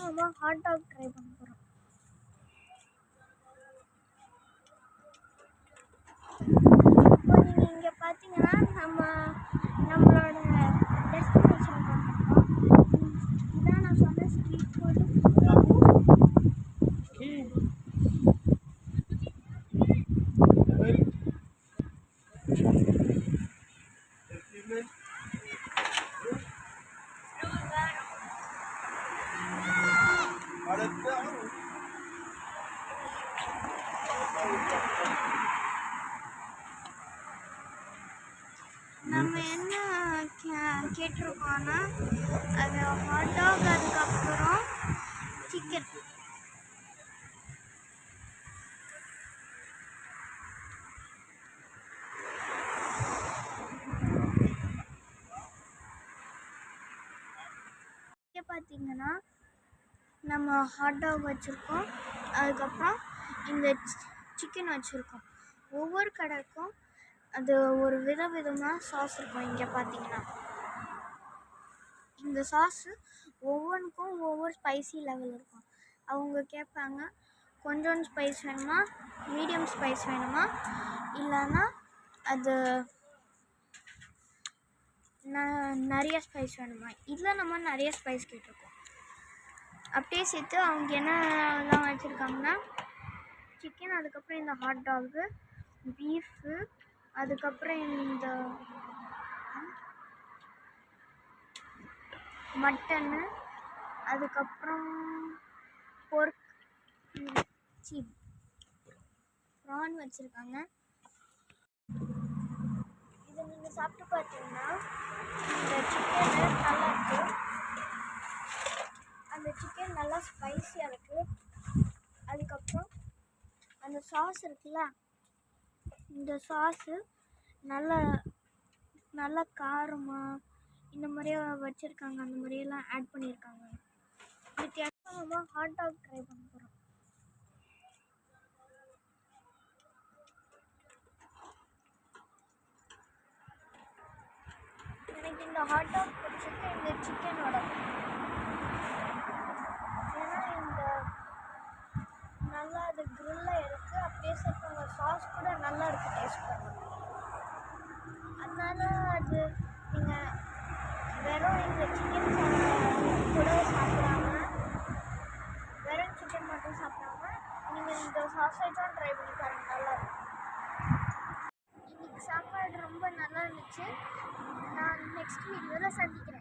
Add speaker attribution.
Speaker 1: நம்ம hot dog try பண்ண போகிறோம். இப்போ நீங்கள் இங்கே பார்த்தீங்கன்னா நம்மளோட டெஸ்டினேஷன் பண்ணிருக்கோம். இதான் நான் சொன்ன ஸ்ட்ரீட் ஃபுட். நம்ம என்ன கேட்டிருக்கோன்னா அது ஹாட் டாக், அதுக்கப்புறம் சிக்கன். இங்கே பார்த்தீங்கன்னா நம்ம ஹாட் டாக் வச்சுருக்கோம், அதுக்கப்புறம் இந்த சிக்கன் வச்சுருக்கோம். ஒவ்வொரு கடைக்கும் அது ஒரு விதவிதமாக சாஸ் இருக்கும். இங்கே பார்த்தீங்கன்னா இந்த சாஸு ஒவ்வொன்றுக்கும் ஒவ்வொரு ஸ்பைசி லெவல் இருக்கும். அவங்க கேட்பாங்க, கொஞ்சோண்டு ஸ்பைஸ் வேணுமா, மீடியம் ஸ்பைஸ் வேணுமா, இல்லைன்னா அது நிறைய ஸ்பைஸ் வேணுமா. இதில் நம்ம நிறைய ஸ்பைஸ் கேட்டிருக்கோம். அப்படியே சேர்த்து அவங்க என்னெல்லாம் வச்சுருக்காங்கன்னா சிக்கன், அதுக்கப்புறம் இந்த ஹாட் டாகு, பீஃபு, அதுக்கப்புறம் இந்த மட்டனு, அதுக்கப்புறம் போர்க், ப்ரான் வச்சுருக்காங்க. இதை நீங்கள் சாப்பிட்டு பார்த்தீங்கன்னா இந்த சிக்கனு நல்லா இருக்குது. அந்த சிக்கன் நல்லா ஸ்பைஸியாக இருக்குது. அதுக்கப்புறம் அந்த சாஸ் இருக்குல்ல, இந்த சாஸு நல்லா காரமாக இந்த மாதிரியே வச்சுருக்காங்க. அந்த மாதிரியெல்லாம் ஆட் பண்ணியிருக்காங்க. வித்தியாசமாக ஹாட் டாக் ட்ரை பண்ண போகிறோம். எனக்கு இந்த ஹாட் டாக் பிடிச்சிருக்கு இந்த சிக்கனோட. ஏன்னா இந்த நல்லா அது க்ரில்லாக இருக்குது. அப்படியே சேர்த்து சாஸ் கூட நல்லா இருக்குது டேஸ்ட் பண்ண. அதனால அது நீங்கள் வெறும் இந்த சிக்கன் கூட சாப்பிடாம, வெறும் சிக்கன் மட்டும் சாப்பிடாம நீங்கள் இந்த சாஸேஜும் ட்ரை பண்ணி பாருங்கள், நல்லாயிருக்கும். இன்னைக்கு சாப்பாடு ரொம்ப நல்லா இருந்துச்சு. நான் நெக்ஸ்ட் வீடியோவில் சந்திக்கிறேன்.